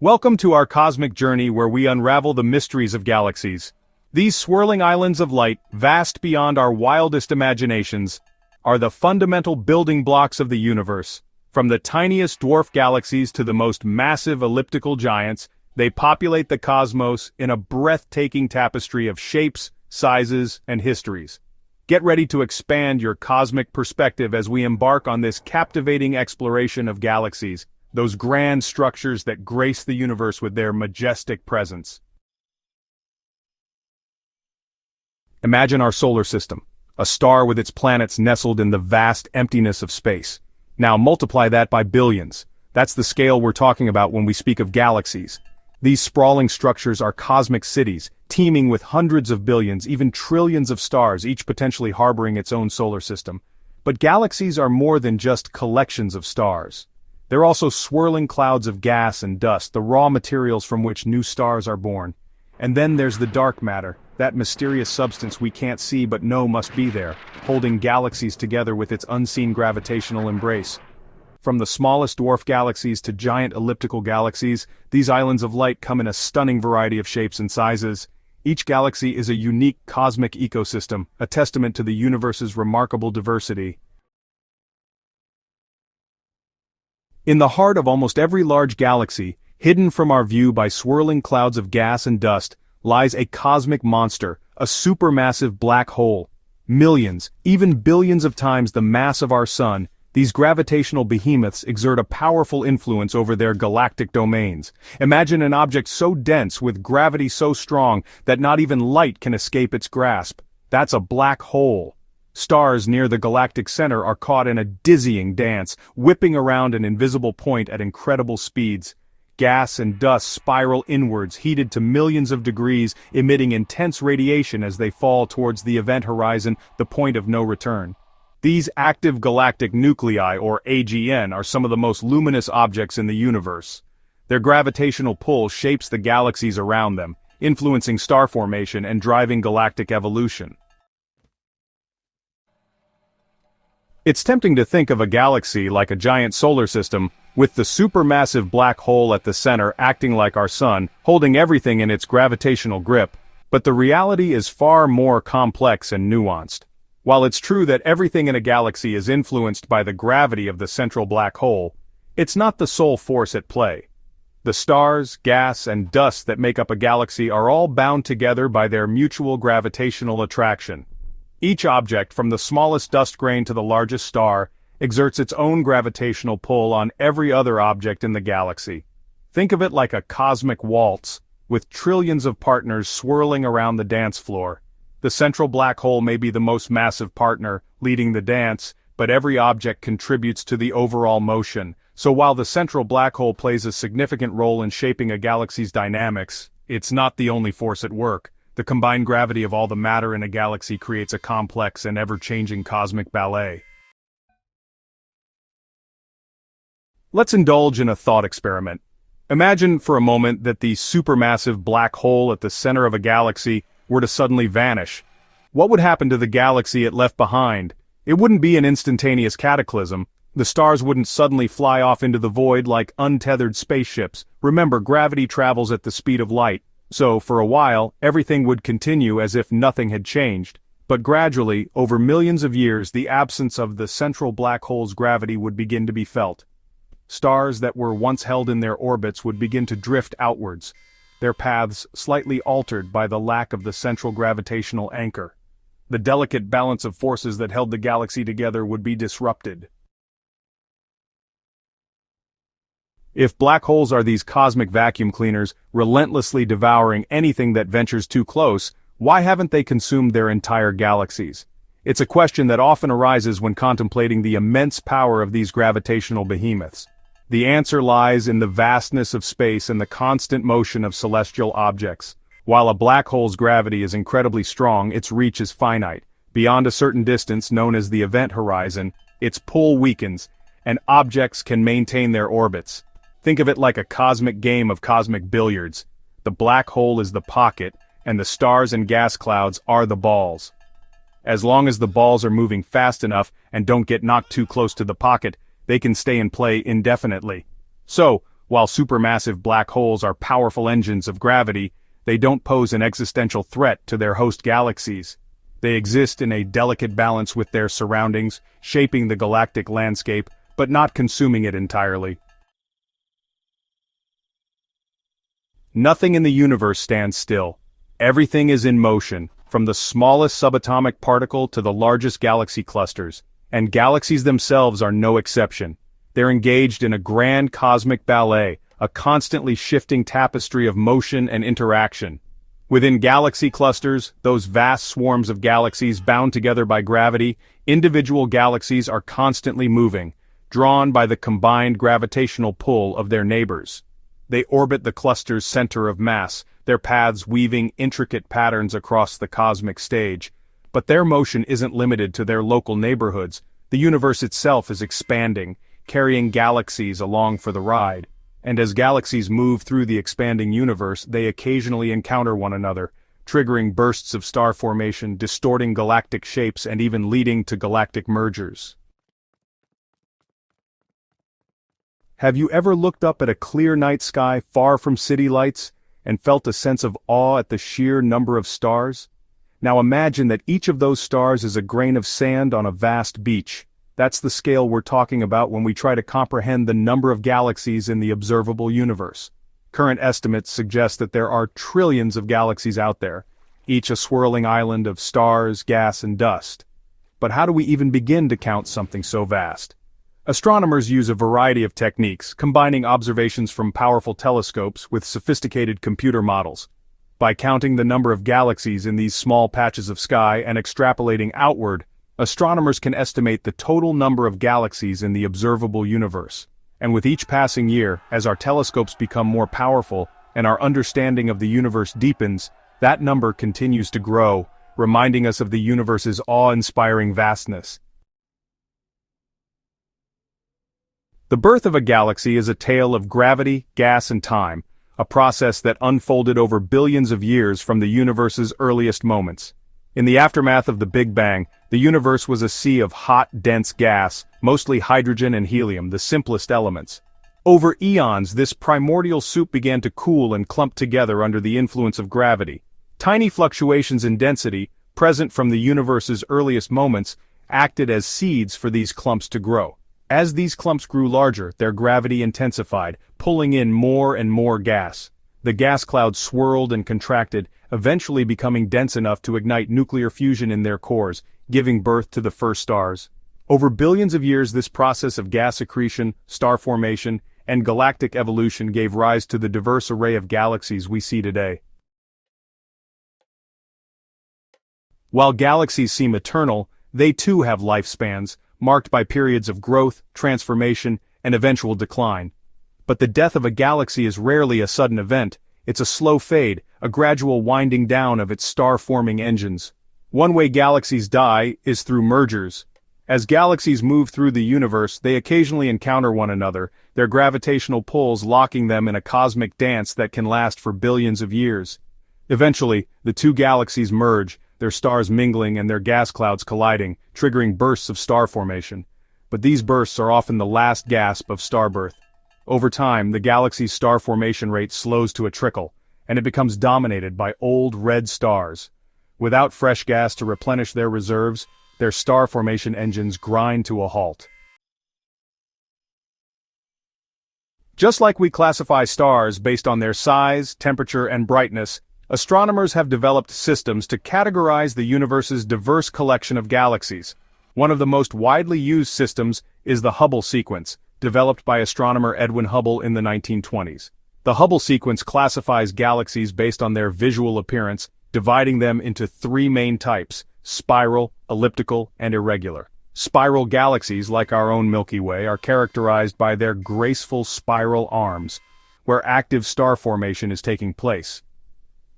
Welcome to our cosmic journey where we unravel the mysteries of galaxies. These swirling islands of light, vast beyond our wildest imaginations, are the fundamental building blocks of the universe. From the tiniest dwarf galaxies to the most massive elliptical giants, they populate the cosmos in a breathtaking tapestry of shapes, sizes, and histories. Get ready to expand your cosmic perspective as we embark on this captivating exploration of galaxies, those grand structures that grace the universe with their majestic presence. Imagine our solar system, a star with its planets nestled in the vast emptiness of space. Now multiply that by billions. That's the scale we're talking about when we speak of galaxies. These sprawling structures are cosmic cities, teeming with hundreds of billions, even trillions of stars, each potentially harboring its own solar system. But galaxies are more than just collections of stars. They're also swirling clouds of gas and dust, the raw materials from which new stars are born. And then there's the dark matter, that mysterious substance we can't see but know must be there, holding galaxies together with its unseen gravitational embrace. From the smallest dwarf galaxies to giant elliptical galaxies, these islands of light come in a stunning variety of shapes and sizes. Each galaxy is a unique cosmic ecosystem, a testament to the universe's remarkable diversity. In the heart of almost every large galaxy, hidden from our view by swirling clouds of gas and dust, lies a cosmic monster, a supermassive black hole. Millions, even billions of times the mass of our sun, these gravitational behemoths exert a powerful influence over their galactic domains. Imagine an object so dense with gravity so strong that not even light can escape its grasp. That's a black hole. Stars near the galactic center are caught in a dizzying dance, whipping around an invisible point at incredible speeds. Gas and dust spiral inwards, heated to millions of degrees, emitting intense radiation as they fall towards the event horizon, the point of no return. These active galactic nuclei, or AGN, are some of the most luminous objects in the universe. Their gravitational pull shapes the galaxies around them, influencing star formation and driving galactic evolution. It's tempting to think of a galaxy like a giant solar system, with the supermassive black hole at the center acting like our sun, holding everything in its gravitational grip, but the reality is far more complex and nuanced. While it's true that everything in a galaxy is influenced by the gravity of the central black hole, it's not the sole force at play. The stars, gas, and dust that make up a galaxy are all bound together by their mutual gravitational attraction. Each object, from the smallest dust grain to the largest star, exerts its own gravitational pull on every other object in the galaxy. Think of it like a cosmic waltz, with trillions of partners swirling around the dance floor. The central black hole may be the most massive partner, leading the dance, but every object contributes to the overall motion. So while the central black hole plays a significant role in shaping a galaxy's dynamics, it's not the only force at work. The combined gravity of all the matter in a galaxy creates a complex and ever-changing cosmic ballet. Let's indulge in a thought experiment. Imagine for a moment that the supermassive black hole at the center of a galaxy were to suddenly vanish. What would happen to the galaxy it left behind? It wouldn't be an instantaneous cataclysm. The stars wouldn't suddenly fly off into the void like untethered spaceships. Remember, gravity travels at the speed of light. So, for a while, everything would continue as if nothing had changed. But gradually, over millions of years, the absence of the central black hole's gravity would begin to be felt. Stars that were once held in their orbits would begin to drift outwards, their paths slightly altered by the lack of the central gravitational anchor. The delicate balance of forces that held the galaxy together would be disrupted. If black holes are these cosmic vacuum cleaners, relentlessly devouring anything that ventures too close, why haven't they consumed their entire galaxies? It's a question that often arises when contemplating the immense power of these gravitational behemoths. The answer lies in the vastness of space and the constant motion of celestial objects. While a black hole's gravity is incredibly strong, its reach is finite. Beyond a certain distance, known as the event horizon, its pull weakens, and objects can maintain their orbits. Think of it like a cosmic game of cosmic billiards. The black hole is the pocket, and the stars and gas clouds are the balls. As long as the balls are moving fast enough and don't get knocked too close to the pocket, they can stay in play indefinitely. So, While supermassive black holes are powerful engines of gravity, they don't pose an existential threat to their host galaxies. They exist in a delicate balance with their surroundings, shaping the galactic landscape, but not consuming it entirely. Nothing in the universe stands still. Everything is in motion, from the smallest subatomic particle to the largest galaxy clusters, and galaxies themselves are no exception. They're engaged in a grand cosmic ballet, a constantly shifting tapestry of motion and interaction. Within galaxy clusters, those vast swarms of galaxies bound together by gravity, individual galaxies are constantly moving, drawn by the combined gravitational pull of their neighbors. They orbit the cluster's center of mass, their paths weaving intricate patterns across the cosmic stage. But their motion isn't limited to their local neighborhoods. The universe itself is expanding, carrying galaxies along for the ride. And as galaxies move through the expanding universe, they occasionally encounter one another, triggering bursts of star formation, distorting galactic shapes, and even leading to galactic mergers. Have you ever looked up at a clear night sky far from city lights and felt a sense of awe at the sheer number of stars? Now imagine that each of those stars is a grain of sand on a vast beach. That's the scale we're talking about when we try to comprehend the number of galaxies in the observable universe. Current estimates suggest that there are trillions of galaxies out there, each a swirling island of stars, gas, and dust. But how do we even begin to count something so vast? Astronomers use a variety of techniques, combining observations from powerful telescopes with sophisticated computer models. By counting the number of galaxies in these small patches of sky and extrapolating outward, astronomers can estimate the total number of galaxies in the observable universe. And with each passing year, as our telescopes become more powerful and our understanding of the universe deepens, that number continues to grow, reminding us of the universe's awe-inspiring vastness. The birth of a galaxy is a tale of gravity, gas, and time, a process that unfolded over billions of years from the universe's earliest moments. In the aftermath of the Big Bang, the universe was a sea of hot, dense gas, mostly hydrogen and helium, the simplest elements. Over eons, this primordial soup began to cool and clump together under the influence of gravity. Tiny fluctuations in density, present from the universe's earliest moments, acted as seeds for these clumps to grow. As these clumps grew larger, their gravity intensified, pulling in more and more gas. The gas cloud swirled and contracted, eventually becoming dense enough to ignite nuclear fusion in their cores, giving birth to the first stars. Over billions of years, this process of gas accretion, star formation, and galactic evolution gave rise to the diverse array of galaxies we see today. While galaxies seem eternal, they too have lifespans, marked by periods of growth, transformation, and eventual decline. But the death of a galaxy is rarely a sudden event. It's a slow fade, a gradual winding down of its star-forming engines. One way galaxies die is through mergers. As galaxies move through the universe, they occasionally encounter one another, their gravitational pulls locking them in a cosmic dance that can last for billions of years. Eventually, the two galaxies merge, their stars mingling and their gas clouds colliding, triggering bursts of star formation. But these bursts are often the last gasp of star birth. Over time, the galaxy's star formation rate slows to a trickle, and it becomes dominated by old red stars. Without fresh gas to replenish their reserves, their star formation engines grind to a halt. Just like we classify stars based on their size, temperature, and brightness, astronomers have developed systems to categorize the universe's diverse collection of galaxies. One of the most widely used systems is the Hubble sequence, developed by astronomer Edwin Hubble in the 1920s. The Hubble sequence classifies galaxies based on their visual appearance, dividing them into three main types: spiral, elliptical, and irregular. Spiral galaxies, like our own Milky Way, are characterized by their graceful spiral arms, where active star formation is taking place.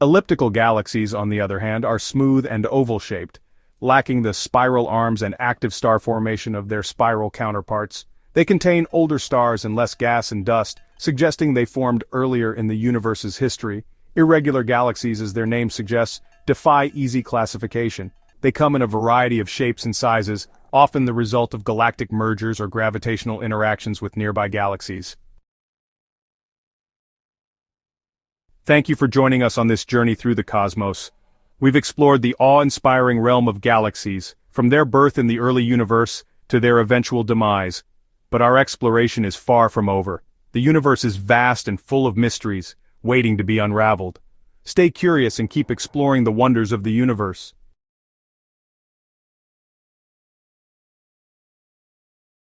Elliptical galaxies, on the other hand, are smooth and oval-shaped, lacking the spiral arms and active star formation of their spiral counterparts. They contain older stars and less gas and dust, suggesting they formed earlier in the universe's history. Irregular galaxies, as their name suggests, defy easy classification. They come in a variety of shapes and sizes, often the result of galactic mergers or gravitational interactions with nearby galaxies. Thank you for joining us on this journey through the cosmos. We've explored the awe-inspiring realm of galaxies, from their birth in the early universe to their eventual demise. But our exploration is far from over. The universe is vast and full of mysteries, waiting to be unraveled. Stay curious and keep exploring the wonders of the universe.